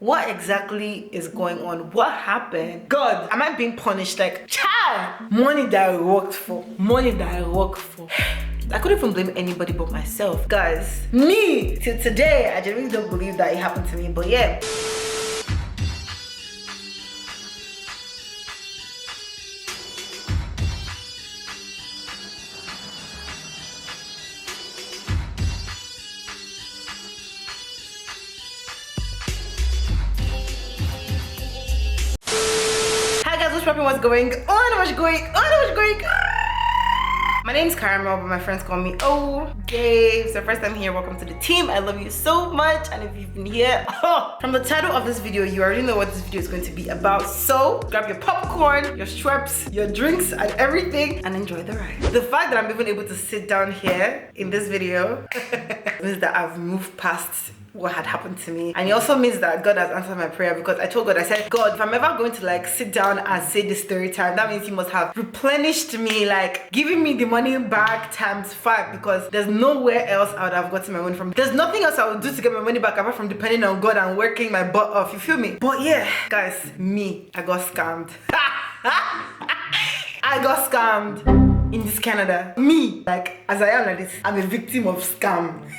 What exactly is going on? What happened? God, am I being punished? Like, child, money that I worked for. Money that I worked for. I couldn't even blame anybody but myself. Guys, me, till today, I genuinely don't believe that it happened to me, but yeah. What's going on? What's going on? What's going on? My name is Caramel, but my friends call me Dave. So first time here, welcome to the team. I love you so much. And if you've been here, from the title of this video, you already know what this video is going to be about. So grab your popcorn, your Schweppes, your drinks and everything and enjoy the ride. The fact that I'm even able to sit down here in this video means that I've moved past what had happened to me, and it also means that God has answered my prayer, because I told God, I said, God, if I'm ever going to like sit down and say this story time, that means you must have replenished me, like giving me the money back ×5, because there's nowhere else I would have gotten my money from. There's nothing else I would do to get my money back apart from depending on God and working my butt off, you feel me? But yeah, guys, I got scammed. I got scammed in this Canada. Me, like as I am like this, I'm a victim of scam.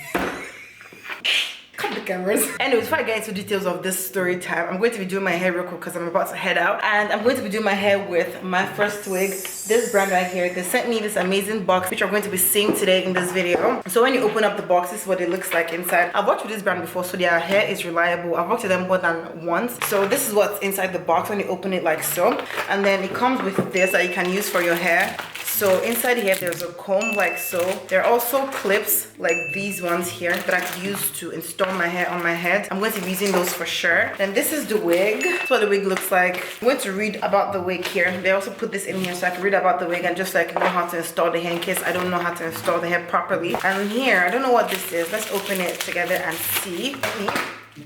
Cut the cameras. Anyways, before I get into details of this story time, I'm going to be doing my hair real quick because I'm about to head out, and I'm going to be doing my hair with my first wig, this brand right here. They sent me this amazing box which I'm going to be seeing today in this video. So when you open up the box, this is what it looks like inside. I've worked with this brand before, so their hair is reliable. I've worked with them more than once. So this is what's inside the box when you open it, like so, and then it comes with this that you can use for your hair. So inside here, there's a comb like so. There are also clips like these ones here that I could use to install my hair on my head. I'm going to be using those for sure. Then this is the wig. That's what the wig looks like. I'm going to read about the wig here. They also put this in here so I can read about the wig and just like know how to install the hair in case I don't know how to install the hair properly. And here, I don't know what this is. Let's open it together and see. Let me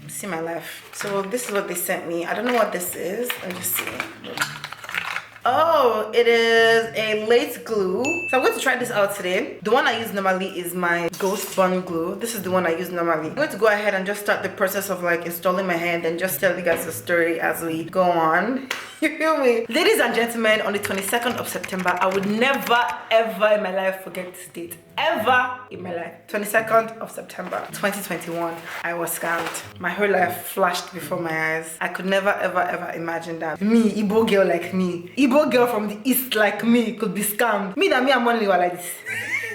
see my left. So this is what they sent me. I don't know what this is. Let me just see. Oh, it is a lace glue. So I'm going to try this out today. The one I use normally is my Ghost Bun glue. This is the one I use normally. I'm going to go ahead and just start the process of like installing my hair and then just tell you guys the story as we go on. You feel me? Ladies and gentlemen, on the 22nd of September, I would never ever in my life forget this date. Ever in my life. 22nd of September 2021, I was scammed. My whole life flashed before my eyes. I could never ever imagine that me, Igbo girl like me, Igbo girl from the east like me, could be scammed. Me that me, I'm only like this.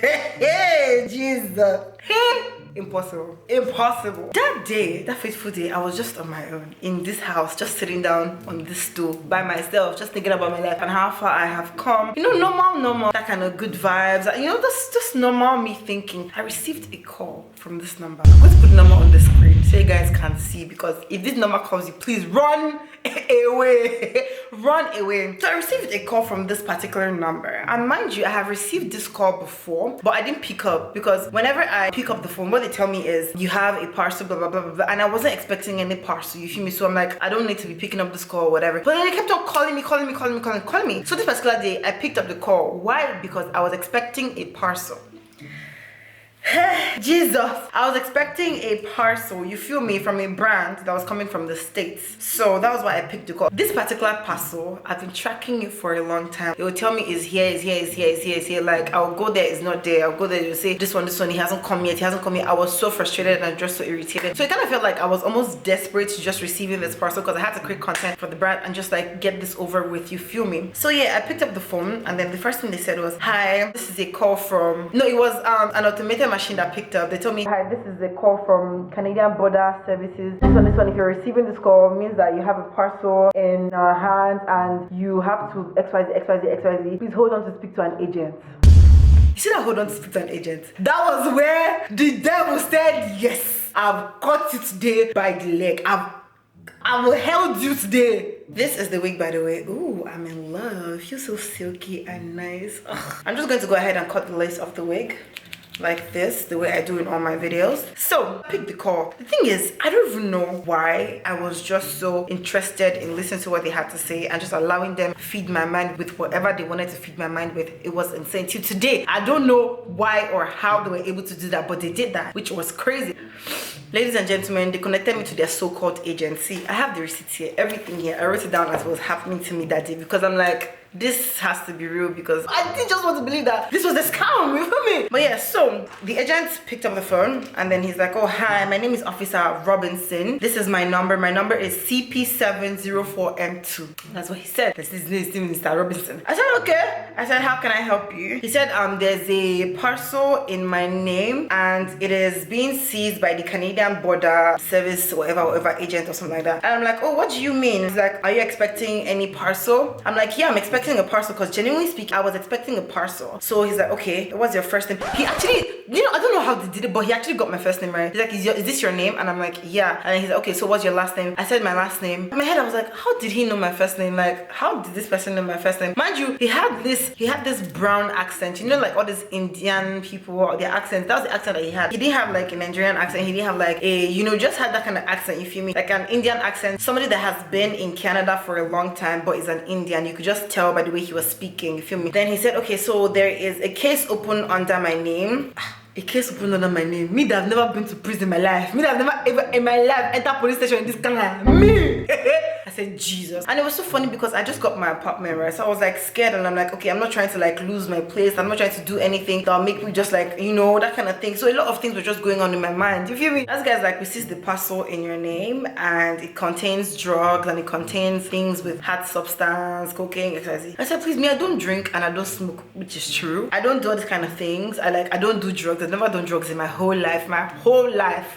Hey, Jesus. Hey. Impossible. Impossible. That day, that fateful day, I was just on my own in this house, just sitting down on this stool by myself, just thinking about my life and how far I have come. You know, normal, that kind of good vibes. You know, that's just normal me thinking. I received a call from this number. I'm going to put the number on the screen so you guys can see, because if this number calls you, please run away. Run away. So I received a call from this particular number, and mind you, I have received this call before, but I didn't pick up, because whenever I pick up the phone, what they tell me is you have a parcel, blah blah blah, and I wasn't expecting any parcel, you feel me? So I'm like, I don't need to be picking up this call or whatever, but then they kept on calling me. So this particular day, I picked up the call. Why? Because I was expecting a parcel. Jesus, I was expecting a parcel, you feel me, from a brand that was coming from the States. So that was why I picked the call. This particular parcel, I've been tracking it for a long time. It will tell me is here. Like, I'll go there, it's not there. I'll go there, you'll say this one, he hasn't come yet, I was so frustrated and just so irritated. So it kind of felt like I was almost desperate to just receiving this parcel, because I had to create content for the brand and just like get this over with, you feel me? So yeah, I picked up the phone, and then the first thing they said was, hi, this is a call from, no, it was an automated machine that picked up. They told me, hi, this is a call from Canadian Border Services. This one, if you're receiving this call, means that you have a parcel in our hands and you have to XYZ. Please hold on to speak to an agent. You see that hold on to speak to an agent? That was where the devil said, yes, I've caught you today by the leg. I will held you today. This is the wig, by the way. Ooh, I'm in love. Feels so silky and nice. Ugh. I'm just going to go ahead and cut the lace off the wig like this, the way I do in all my videos. So pick the call. The thing is, I don't even know why I was just so interested in listening to what they had to say and just allowing them feed my mind with whatever they wanted to feed my mind with. It was insane. Till today, I don't know why or how they were able to do that, but they did that, which was crazy. Ladies and gentlemen, they connected me to their so-called agency. I have the receipts here, everything here. I wrote it down as it was happening to me that day because I'm like, this has to be real because I didn't just want to believe that this was a scam, you feel me? But yeah, so the agent picked up the phone and then he's like, oh, hi, my name is Officer Robinson. This is my number. My number is CP704M2. That's what he said. This is Mr. Robinson. I said, okay. I said, how can I help you? He said, there's a parcel in my name and it is being seized by the Canadian Border Service, whatever agent or something like that. And I'm like, oh, what do you mean? He's like, are you expecting any parcel? I'm like, yeah, I'm expecting a parcel because genuinely speaking, I was expecting a parcel. So he's like, okay, what's your first name? He actually, you know, I don't know how they did it, but he actually got my first name right. He's like, is this your name? And I'm like, yeah. And then he's like, okay, so what's your last name? I said my last name. In my head, I was like, how did he know my first name? Like, how did this person know my first name? Mind you, he had this brown accent. You know, like all these Indian people, their accents. That was the accent that he had. He didn't have like a Nigerian accent. He didn't have like a, you know, just had that kind of accent, you feel me? Like an Indian accent. Somebody that has been in Canada for a long time, but is an Indian. You could just tell by the way he was speaking, you feel me? Then he said, okay, so there is a case open under my name. A case open under my name. Me that have never been to prison in my life. Me that have never ever in my life entered police station in this Canada. Me! I said, Jesus. And it was so funny because I just got my apartment, right? So I was like scared and I'm like, okay, I'm not trying to like lose my place. I'm not trying to do anything that'll make me just like, you know, that kind of thing. So a lot of things were just going on in my mind. You feel me? This guy's like, we seized the parcel in your name and it contains drugs and it contains things with hard substance, cocaine, etc. I said, please, me, I don't drink and I don't smoke, which is true. I don't do all these kind of things. I don't do drugs. I've never done drugs in my whole life. So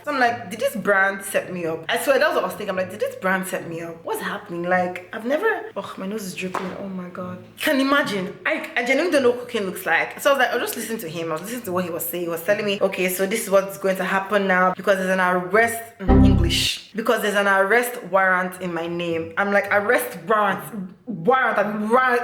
I'm like, did this brand set me up? I swear, that was what I was thinking. I'm like, did this brand set me up? What's happening? Like, I've never, oh, my nose is dripping. Oh my God. Can you imagine? I genuinely don't know what cocaine looks like. So I was like, I was just listening to him. I was listening to what he was saying. He was telling me, okay, so this is what's going to happen now because there's an arrest in English. Because there's an arrest warrant in my name. I'm like, arrest warrant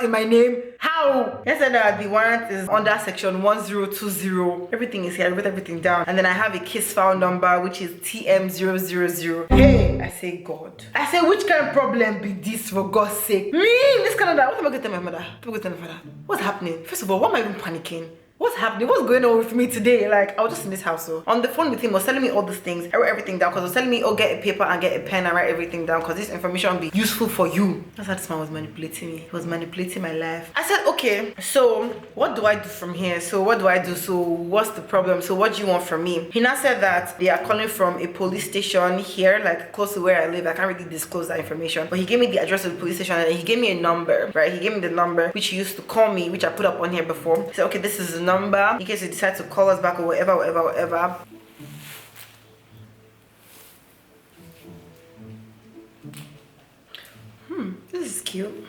in my name? How? He said that the warrant is under section 1020. Everything is here. I wrote everything down. And then I have a case file number, which is TM000. Hey, I say, God. I say, which kind of problem be this, for God's sake? Me, this Canada. What am I going to tell my mother? What am I going to tell my father? What's happening? First of all, why am I even panicking? What's happening? What's going on with me today? Like, I was just in this house, so on the phone with him, was telling me all these things. I wrote everything down because he was telling me, oh, get a paper and get a pen and write everything down because this information will be useful for you. That's how this man was manipulating me. He was manipulating my life. I said, okay, so what do I do from here? So what do I do? So what's the problem? So what do you want from me? He now said that they are calling from a police station here, like close to where I live. I can't really disclose that information, but he gave me the address of the police station and he gave me a number, right? He gave me the number which he used to call me, which I put up on here before. He said, okay, this is the number in case you decide to call us back or whatever. This is cute.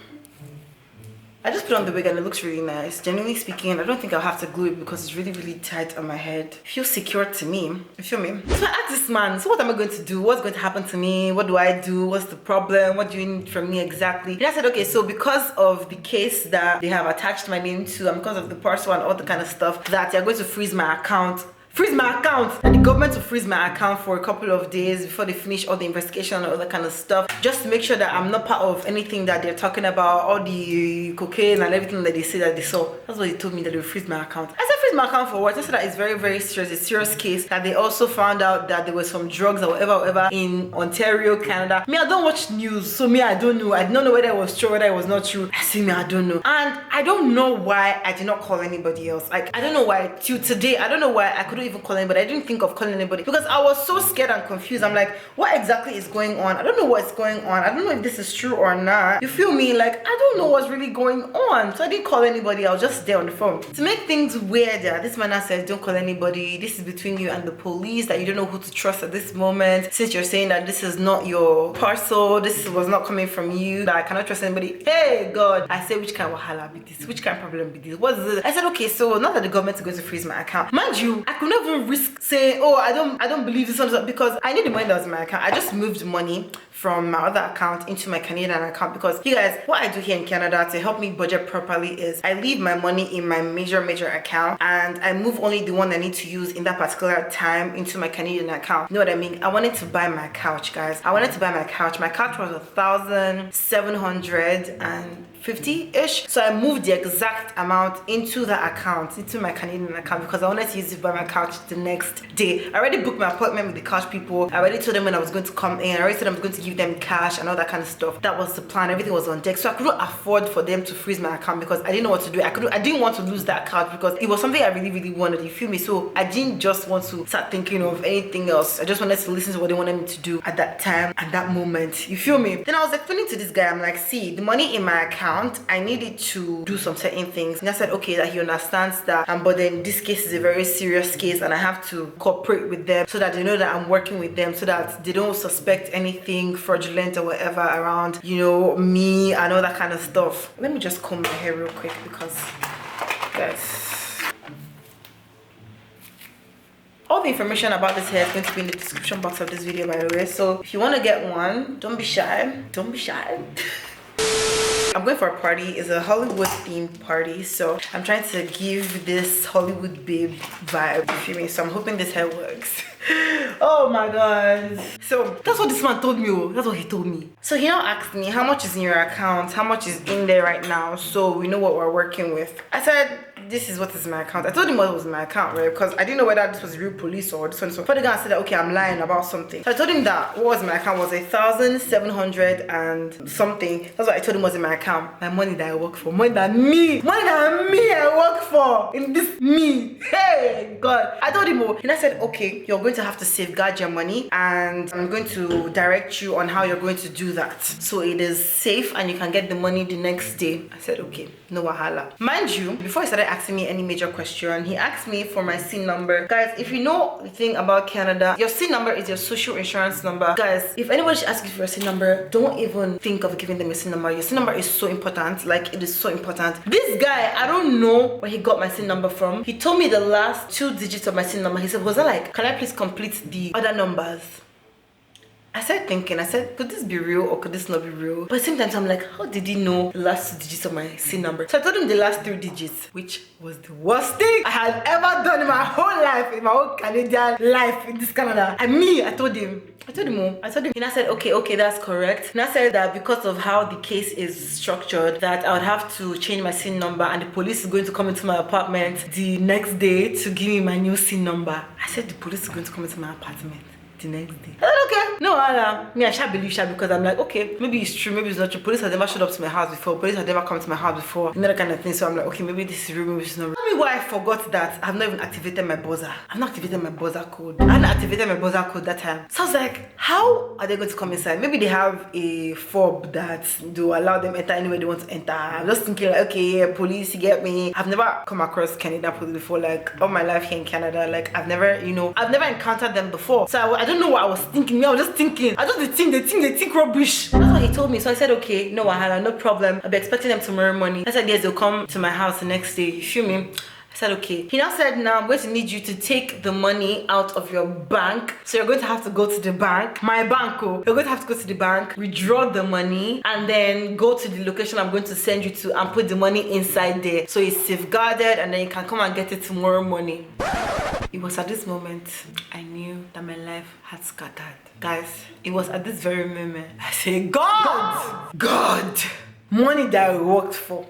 I just put on the wig and it looks really nice. Genuinely speaking, I don't think I'll have to glue it because it's really, really tight on my head. It feels secure to me. You feel me? So I asked this man, so what am I going to do? What's going to happen to me? What do I do? What's the problem? What do you need from me exactly? And I said, okay, so because of the case that they have attached my name to and because of the parcel and all the kind of stuff, that they're going to freeze my account. And the government will freeze my account for a couple of days before they finish all the investigation and all that kind of stuff, just to make sure that I'm not part of anything that they're talking about, all the cocaine and everything that they say that they saw. That's what he told me, that they will freeze my account. I said, freeze my account for what? I said that it's very, very serious. It's a serious case, that they also found out that there was some drugs or whatever in Ontario, Canada. Me, I don't watch news, so me, I don't know. I don't know whether it was true, whether it was not true. I say, me, I don't know. And I don't know why I did not call anybody else. Like, I don't know why till today, I don't know why I couldn't even call anybody. I didn't think of calling anybody because I was so scared and confused. I'm like, what exactly is going on? I don't know what's going on. I don't know if this is true or not. You feel me? Like, I don't know what's really going on. So I didn't call anybody. I was just there on the phone. To make things weirder, this man says, don't call anybody. This is between you and the police, that you don't know who to trust at this moment. Since you're saying that this is not your parcel, this was not coming from you, that I cannot trust anybody. Hey, God. I said, which kind of wahala be this? Which kind of problem be this? What is it? I said, okay, so now that the government is going to freeze my account, mind you, I could never risk saying, oh, I don't believe this one, because I need the money that was in my account. I just moved money from my other account into my Canadian account, because you guys, what I do here in Canada to help me budget properly is I leave my money in my major account and I move only the one I need to use in that particular time into my Canadian account. You know what I mean? I wanted to buy my couch, guys. I wanted to buy my couch. My couch was 1,750-ish. So I moved the exact amount into that account, into my Canadian account, because I wanted to use it to buy my couch the next day. I already booked my appointment with the couch people. I already told them when I was going to come in. I already said I was going to give them cash and all that kind of stuff. That was the plan. Everything was on deck. So I couldn't afford for them to freeze my account because I didn't know what to do. I didn't want to lose that couch because it was something I really wanted. You feel me? So I didn't just want to start thinking of anything else. I just wanted to listen to what they wanted me to do at that time, at that moment. You feel me? Then I was explaining to this guy, I'm like, see, the money in my account, I needed to do some certain things. And I said, okay, that he understands that, but then this case is a very serious case and I have to cooperate with them so that they know that I'm working with them, so that they don't suspect anything fraudulent or whatever around, you know, me and all that kind of stuff. Let me just comb my hair real quick because, guys, all the information about this hair is going to be in the description box of this video, by the way. So if you want to get one, don't be shy. Don't be shy. I'm going for a party. It's a Hollywood themed party, so I'm trying to give this Hollywood babe vibe, you feel me? So I'm hoping this hair works. Oh my god. So that's what this man told me. That's what he told me. So he now asked me, how much is in your account? How much is in there right now? So we know what we're working with. I said, this is what is in my account. I told him what was in my account, right? Because I didn't know whether this was real police or this one. So for the guy said that, okay, I'm lying about something. So I told him that what was in my account was 1,700 and something. That's what I told him was in my account. My money that I work for. Money that me I work for. In this me. Hey, God. I told him, and I said, okay, you're going to have to safeguard your money and I'm going to direct you on how you're going to do that. So it is safe and you can get the money the next day. I said, okay, no wahala. Mind you, before he started asking me any major question, he asked me for my SIN number. Guys, if you know the thing about Canada, your SIN number is your social insurance number. Guys, if anybody should ask you for your SIN number, don't even think of giving them your SIN number. Your SIN number is so important. Like, it is so important. This guy, I don't know where he got my SIN number from. He told me the last 2 digits of my SIN number. He said, was that like, can I please complete the other numbers? I started thinking, I said, could this be real or could this not be real? But at the same time, I'm like, how did he know the last 2 digits of my SIN number? So I told him the last 3 digits, which was the worst thing I had ever done in my whole life, in my whole Canadian life in this Canada. And me, I told him, and I said, okay, that's correct. And I said that because of how the case is structured, that I would have to change my SIN number and the police is going to come into my apartment the next day to give me my new SIN number. I said, the police is going to come into my apartment the next day. I said, okay. No, me, I shall believe because I'm like, okay, maybe it's true, maybe it's not true. Police has never showed up to my house before. Police has never come to my house before. You know, that kind of thing. So I'm like, okay, maybe this is real, maybe it's not real. Tell me why I forgot that I've not even activated my buzzer. I've not activated my buzzer code. I hadn't activated my buzzer code that time. So I was like, how are they going to come inside? Maybe they have a fob that do allow them enter anywhere they want to enter. I'm just thinking like, okay, yeah, police, you get me. I've never come across Canada police before, like all my life here in Canada. Like I've never encountered them before. So I don't know what I was thinking. I was just thinking. I just they think rubbish. That's what he told me. So I said, okay, no wahala, no problem. I'll be expecting them tomorrow morning. I said, yes, they'll come to my house the next day. You feel me? I said, okay. He now said, now I'm going to need you to take the money out of your bank. So you're going to have to go to the bank. My bank, you're going to have to go to the bank, withdraw the money, and then go to the location I'm going to send you to and put the money inside there. So it's safeguarded and then you can come and get it tomorrow morning. It was at this moment I knew that my life had scattered. Guys, it was at this very moment I said, God, money that I worked for,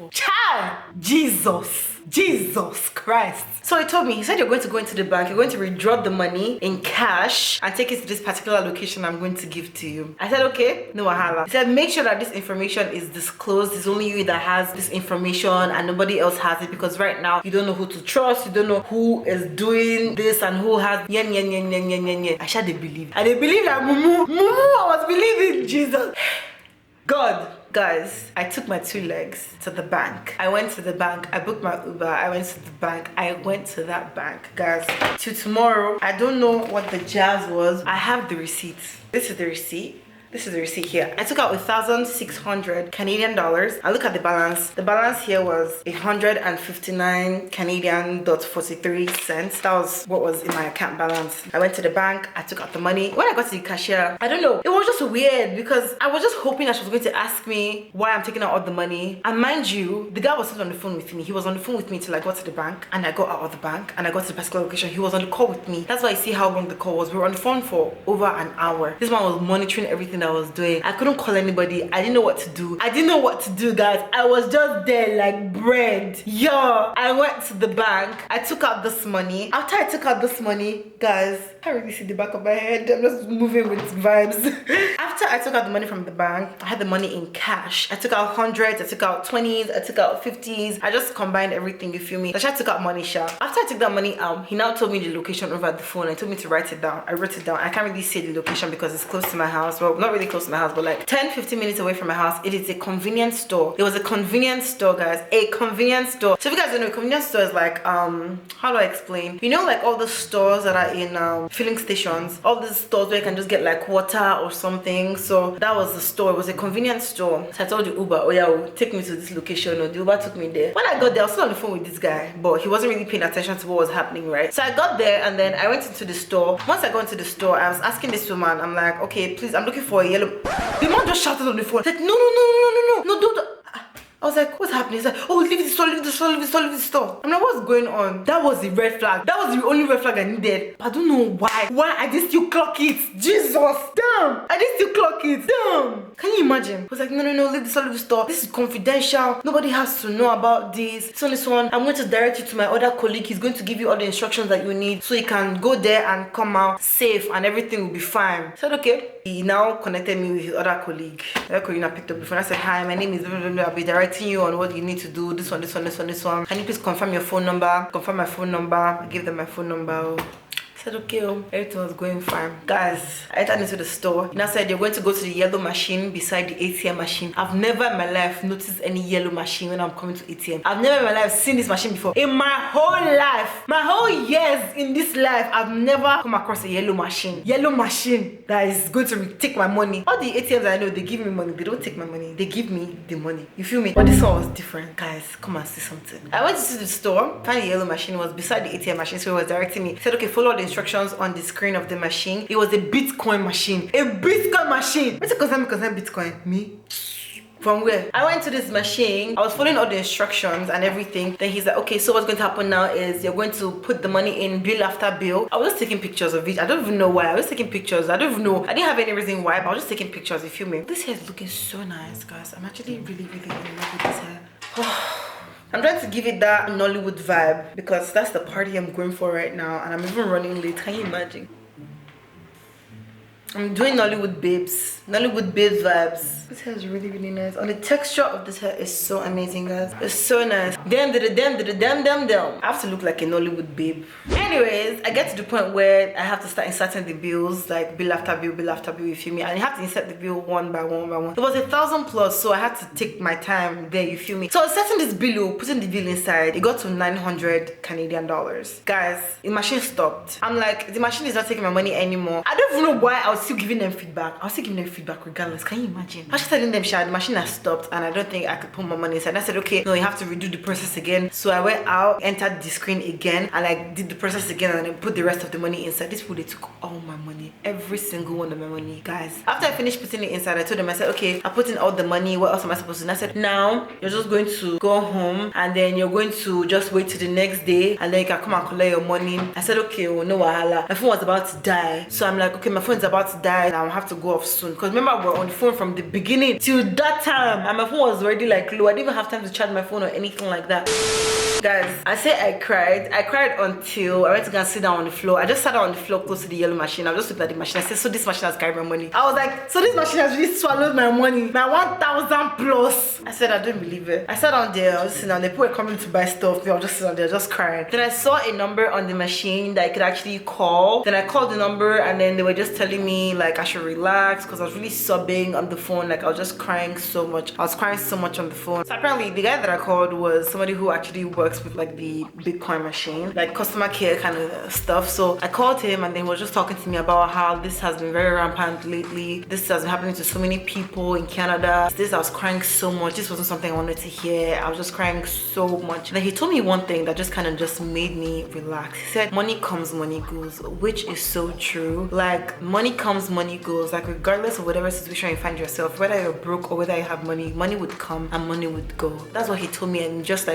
child, Jesus Christ. So he told me, he said, you're going to go into the bank, you're going to withdraw the money in cash and take it to this particular location I'm going to give to you. I said, okay, no wahala. He said, make sure that this information is disclosed. It's only you that has this information and nobody else has it, because right now you don't know who to trust, you don't know who is doing this and who has I shall believe. And they believe that Mumu, I was believing Jesus. God. Guys, I took my 2 legs to the bank. I went to the bank. I booked my Uber. I went to the bank. I went to that bank. Guys, till tomorrow, I don't know what the jazz was. I have the receipt. This is the receipt. This is the receipt here. I took out 1,600 Canadian dollars. I look at the balance. The balance here was 159 Canadian .43 cents. That was what was in my account balance. I went to the bank. I took out the money. When I got to the cashier, I don't know. It was just weird because I was just hoping that she was going to ask me why I'm taking out all the money. And mind you, the guy was still on the phone with me. He was on the phone with me till I got to the bank, and I got out of the bank and I got to the particular location. He was on the call with me. That's why I see how long the call was. We were on the phone for over an hour. This man was monitoring everything I was doing. I couldn't call anybody. I didn't know what to do. I didn't know what to do, guys. I was just there like bread. Yo, I went to the bank. I took out this money. After I took out this money, guys, I can't really see the back of my head. I'm just moving with vibes. After I took out the money from the bank, I had the money in cash. I took out hundreds, I took out 20s, I took out 50s. I just combined everything, you feel me? So I took out money, sha. After I took that money out, he now told me the location over the phone and told me to write it down. I wrote it down. I can't really say the location because it's close to my house. Well, not really close to my house, but like 10-15 minutes away from my house. It is a convenience store. It was a convenience store, guys. A convenience store. So if you guys don't know, a convenience store is like, how do I explain? You know, like all the stores that are in filling stations, all these stores where you can just get like water or something. So that was the store. It was a convenience store. So I told the Uber, oh yeah, take me to this location. Or the Uber took me there. When I got there, I was still on the phone with this guy, but he wasn't really paying attention to what was happening, right? So I got there and then I went into the store. Once I got into the store, I was asking this woman, I'm like, okay, please, I'm looking for a yellow. The man just shouted on the phone, like, no, don't. I was like, what's happening? He's like, oh, leave the store, leave the store, leave the store, leave the store. I'm like, what's going on? That was the red flag. That was the only red flag I needed. But I don't know why. Why I did still clock it? Jesus, damn. I did still clock it. Damn. Can you imagine? I was like, no, leave the store, leave the store. This is confidential. Nobody has to know about this. It's on this one. I'm going to direct you to my other colleague. He's going to give you all the instructions that you need so you can go there and come out safe and everything will be fine. I said, okay. He now connected me with his other colleague. The other colleague now picked up the phone. I said, hi, my name is blah, blah, blah. I'll be directing you on what you need to do. This one. Can you please confirm your phone number? Confirm my phone number. I gave them my phone number. I said, okay, everything was going fine. Guys, I entered into the store. And I said, you're going to go to the yellow machine beside the ATM machine. I've never in my life noticed any yellow machine when I'm coming to ATM. I've never in my life seen this machine before. In my whole life, my whole years in this life, I've never come across a yellow machine. Yellow machine that is going to take my money. All the ATMs I know, they give me money. They don't take my money. They give me the money. You feel me? But this one was different. Guys, come and see something. I went to the store, found the yellow machine. It was beside the ATM machine, so it was directing me. He said, okay, follow the instructions on the screen of the machine. It was a Bitcoin machine. A Bitcoin machine. What's it concern Bitcoin? Me? From where? I went to this machine. I was following all the instructions and everything. Then he's like, okay, so what's going to happen now is you're going to put the money in bill after bill. I was just taking pictures of it. I don't even know why. I was taking pictures. I don't even know. I didn't have any reason why, but I was just taking pictures. You feel me? This hair is looking so nice, guys. I'm actually really in love with this hair. I'm trying to give it that Nollywood vibe because that's the party I'm going for right now, and I'm even running late. Can you imagine? I'm doing Nollywood babes vibes. This hair is really nice. And the texture of this hair is so amazing, guys. It's so nice. Damn. I have to look like a Nollywood babe. Anyways, I get to the point where I have to start inserting the bills, like bill after bill, you feel me? And you have to insert the bill one by one. It was 1,000 plus, so I had to take my time there, you feel me? So I was setting this bill, putting the bill inside. It got to 900 Canadian dollars. Guys, the machine stopped. I'm like, the machine is not taking my money anymore. I don't even know why I was still giving them feedback. I was still giving them feedback regardless. Can you imagine? I was just telling them, the machine has stopped and I don't think I could put my money inside. And I said, okay, no, you have to redo the process again. So I went out, entered the screen again, and I did the process again, and I put the rest of the money inside. This food, they took all my money, every single one of my money, guys. After I finished putting it inside, I told them, I said, okay, I put in all the money. What else am I supposed to do? And I said, now you're just going to go home, and then you're going to just wait till the next day, and then you can come and collect your money. I said, okay, well, no wahala. My phone was about to die, so I'm like, okay, my phone is about to die, and I'll have to go off soon. Because remember, we're on the phone from the beginning till that time, and my phone was already like low. I didn't even have time to charge my phone or anything like that. Guys, I say I cried until I went to go and sit down on the floor. I just sat down on the floor close to the yellow machine. I just looked at the machine. I said, so this machine has carried my money. I was like, so this machine has really swallowed my money, my 1,000 plus. I said, I don't believe it. I sat down there, I was just sitting down there. People were coming to buy stuff. I was just sitting down there, just crying. Then I saw a number on the machine that I could actually call. Then I called the number, and then they were just telling me me like I should relax because I was really sobbing on the phone. Like I was just crying so much. I was crying so much on the phone. So apparently the guy that I called was somebody who actually works with like the Bitcoin machine, like customer care kind of stuff. So I called him and then he was just talking to me about how this has been very rampant lately. This has been happening to so many people in Canada. I was crying so much. This wasn't something I wanted to hear. I was just crying so much. And then he told me one thing that just kind of just made me relax. He said, money comes, money goes, which is so true. Like money comes, money goes. Like regardless of whatever situation you find yourself, whether you're broke or whether you have money, money would come and money would go. That's what he told me, and just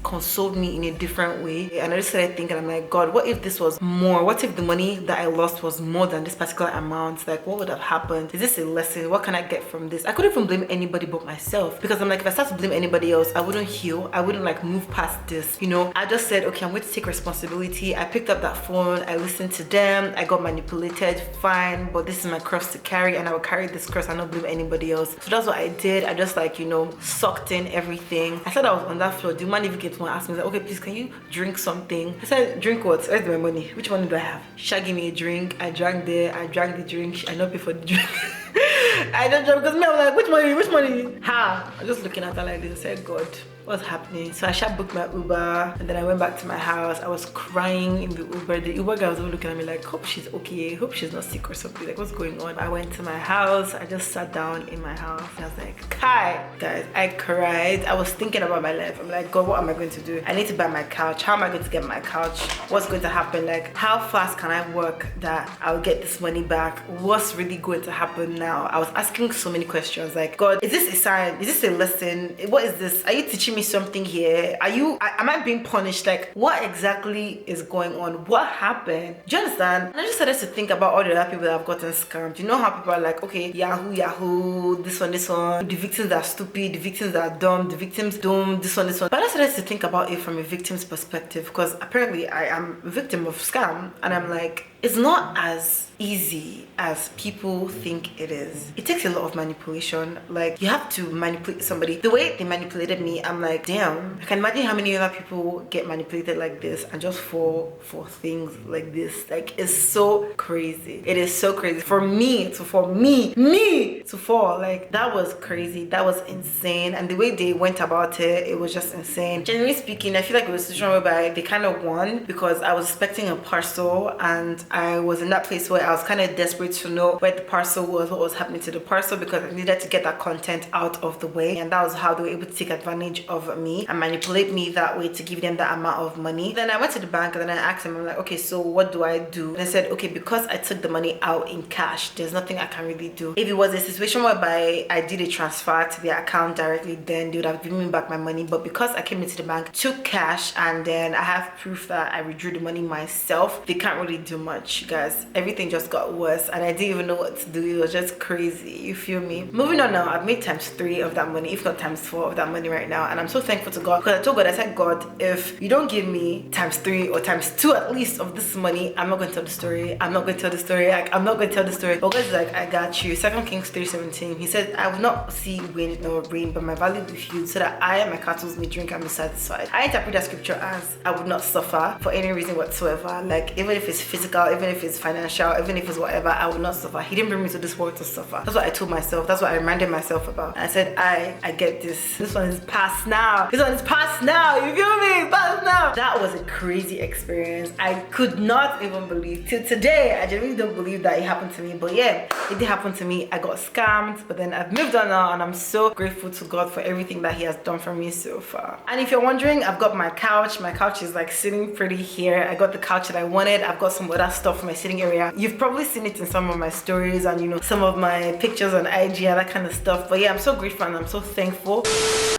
consoled me in a different way. And I just started thinking, I'm like, God, what if this was more? What if the money that I lost was more than this particular amount? Like what would have happened? Is this a lesson? What can I get from this? I couldn't even blame anybody but myself, because I'm like, if I start to blame anybody else, I wouldn't heal. I wouldn't like move past this, you know. I just said, okay, I'm going to take responsibility. I picked up that phone, I listened to them, I got manipulated, fine, but this is my cross to carry and I will carry this cross and not blame anybody else. So that's what I did. I just like, you know, sucked in everything. I said I was on that floor. The man even came to me and asked me, like, okay, please, can you drink something? I said, drink what? Where's my money? Which money do I have? She gave me a drink. I drank there. I drank the drink. I not pay for the drink. I don't drink because me, I'm like, which money? Which money? How? I'm just looking at her like this. I said, God, what's happening? So I shall book my Uber and then I went back to my house. I was crying in the Uber. The Uber guy was looking at me like, hope she's okay, hope she's not sick or something. Like, what's going on? I went to my house. I just sat down in my house. I was like, Kai, guys, I cried. I was thinking about my life. I'm like, God, what am I going to do? I need to buy my couch. How am I going to get my couch? What's going to happen? Like, how fast can I work that I'll get this money back? What's really going to happen now? I was asking so many questions like, God, is this a sign? Is this a lesson? What is this? Are you teaching me something here? Am I being punished? Like, what exactly is going on? What happened? Do you understand? And I just started to think about all the other people that have gotten scammed. You know how people are like, okay, Yahoo, this one, the victims are stupid, the victims are dumb, the victims dumb, this one. But I started to think about it from a victim's perspective, because apparently I am a victim of scam, and I'm like, it's not as easy as people think it is. It takes a lot of manipulation. Like, you have to manipulate somebody. The way they manipulated me, I'm like, damn, I can imagine how many other people get manipulated like this and just fall for things like this. Like, it's so crazy. It is so crazy for me to fall. Like, that was crazy. That was insane. And the way they went about it, it was just insane. Generally speaking, I feel like it was a situation whereby they kind of won, because I was expecting a parcel and I was in that place where I was kind of desperate to know where the parcel was, what was happening to the parcel, because I needed to get that content out of the way. And that was how they were able to take advantage of me and manipulate me that way to give them that amount of money. Then I went to the bank and then I asked them, I'm like, okay, so what do I do? And I said, okay, because I took the money out in cash, there's nothing I can really do. If it was a situation whereby I did a transfer to their account directly, then they would have given me back my money. But because I came into the bank, took cash, and then I have proof that I withdrew the money myself, they can't really do much. Guys, everything just got worse and I didn't even know what to do. It was just crazy, you feel me? Moving on now, I've made ×3 of that money, if not ×4 of that money right now, and I'm so thankful to God, because I told God, I said, God, if you don't give me ×3 or ×2 at least of this money, I'm not going to tell the story. I'm not going to tell the story. Like, I'm not going to tell the story. But God's like, I got you. 2 Kings 3:17, he said, I will not see wind nor rain, but my valley with you, so that I and my cattle may drink and be satisfied. I interpret that scripture as I would not suffer for any reason whatsoever. Like, even if it's physical, even if it's financial, even if it's whatever, I will not suffer. He didn't bring me to this world to suffer. That's what I told myself. That's what I reminded myself about. And I said, I get this. This one is past now. This one is past now. You feel me? Past now. That was a crazy experience. I could not even believe. Till today, I genuinely don't believe that it happened to me. But yeah, it did happen to me. I got scammed, but then I've moved on now, and I'm so grateful to God for everything that He has done for me so far. And if you're wondering, I've got my couch. My couch is like sitting pretty here. I got the couch that I wanted. I've got some other stuff for my sitting area. You've probably seen it in some of my stories and, you know, some of my pictures on IG and that kind of stuff. But yeah, I'm so grateful and I'm so thankful.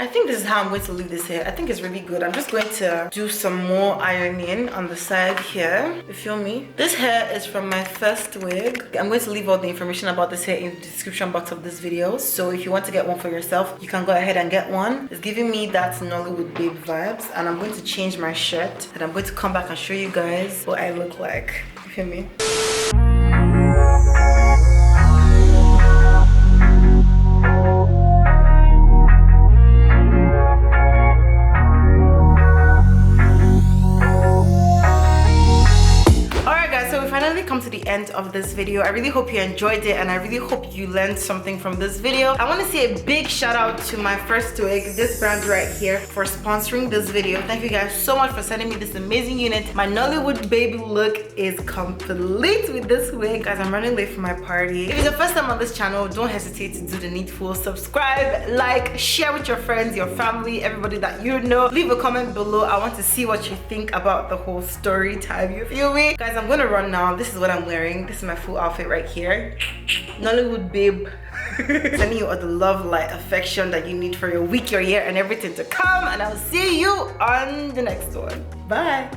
I think this is how I'm going to leave this hair. I think it's really good. I'm just going to do some more ironing on the side here. You feel me? This hair is from my first wig. I'm going to leave all the information about this hair in the description box of this video. So if you want to get one for yourself, you can go ahead and get one. It's giving me that Nollywood babe vibes. And I'm going to change my shirt and I'm going to come back and show you guys what I look like. You feel me? Come to the end of this video. I really hope you enjoyed it and I really hope you learned something from this video. I want to say a big shout out to my first wig, this brand right here, for sponsoring this video. Thank you guys so much for sending me this amazing unit. My Nollywood baby look is complete with this wig. Guys, I'm running late for my party. If it's your first time on this channel, don't hesitate to do the needful. Subscribe, like, share with your friends, your family, everybody that you know. Leave a comment below. I want to see what you think about the whole story time, you feel me? Guys, I'm gonna run now. This is what I'm wearing. This is my full outfit right here. Nollywood babe. Sending you all the love, light, affection that you need for your week, your year, and everything to come. And I'll see you on the next one. Bye.